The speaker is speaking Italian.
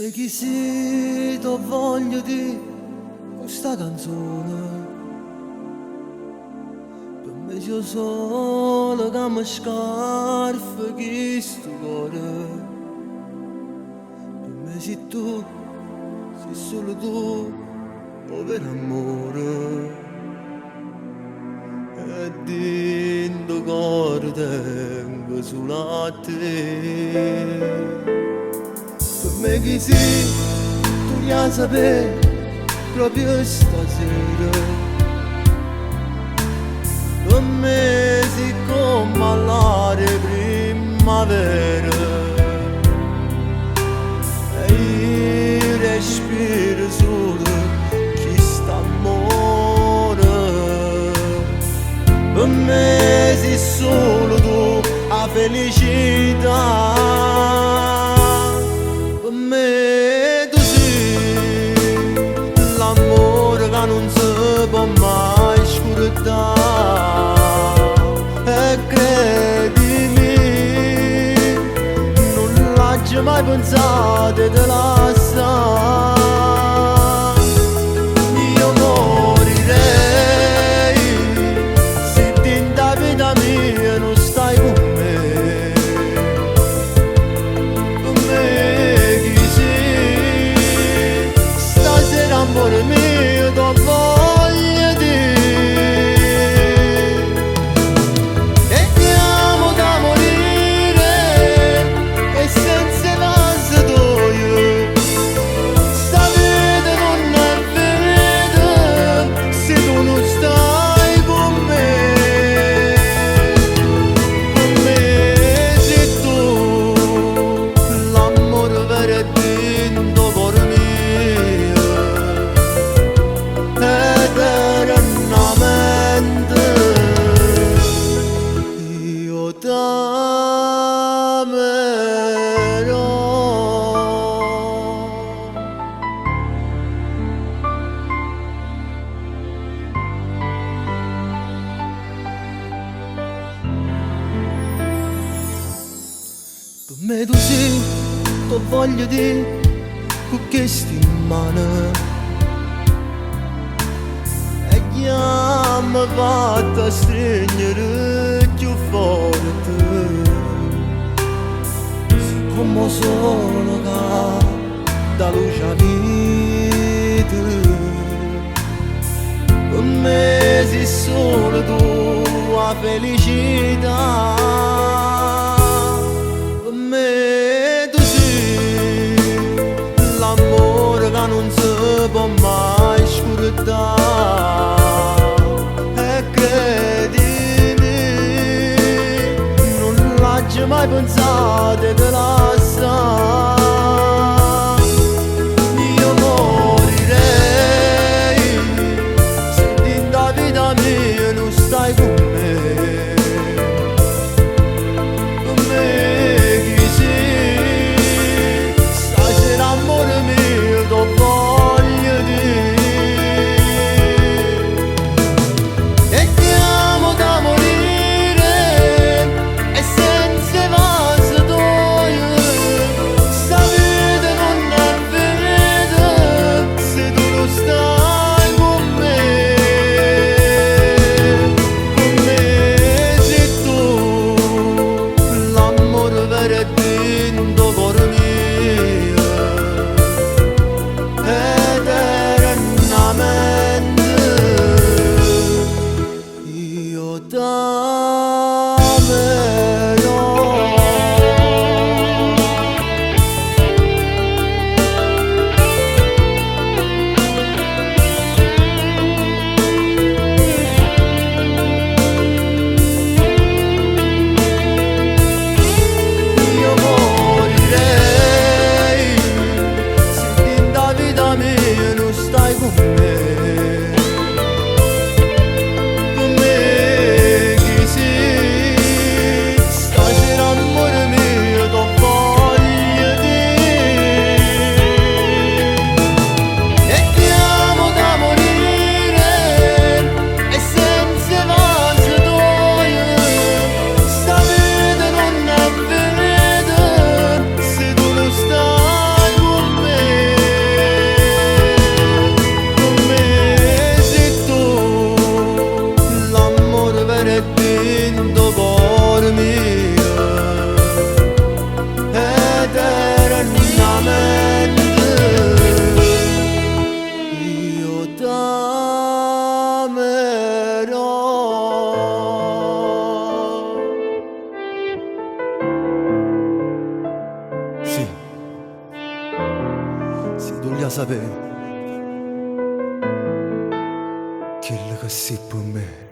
me chi si t'ho voglia di questa canzone. Per me c'è solo che mi scarfa questo cuore. Per me sei tu, sei solo tu, oh vero amore. E dentro cuore tengo solo a te. Per me chi sei, tu già sapevi proprio stasera. Per me sei come all'aria primavera. E io respiro solo chi sta amore. Per me sei solo tu, la felicità. Per me tu sei l'amore che non si può mai scordare. E credimi, non l'ho mai pensato di lasciare. Io morirei se dentro la vita mia non stai con me. Per me chi sei, stasera amore mio t'ho voglia di. E amo da morire e senza vasatoio. Sta vita non è vera se tu non stai con me. Con me sei tu, l'amore vero è dentro cuore mio. Eternamente io t'amerò. Per me tu sei, t'ho voglia di con questi in mano. E che mi fatta stringere più forte. Come sono che da luce a vita. Per me sei solo tu, la felicità. Per me tu sei l'amore che non si può mai scordare. E credimi, non l'ho mai pensato di lasciare. Io morirei se dentro la vita mia non stai con me. Per me chi sei, stasera amore mio t'ho voglia di. E ti amo da morire e senza vasatoio. voglia sapere quello che sei per me.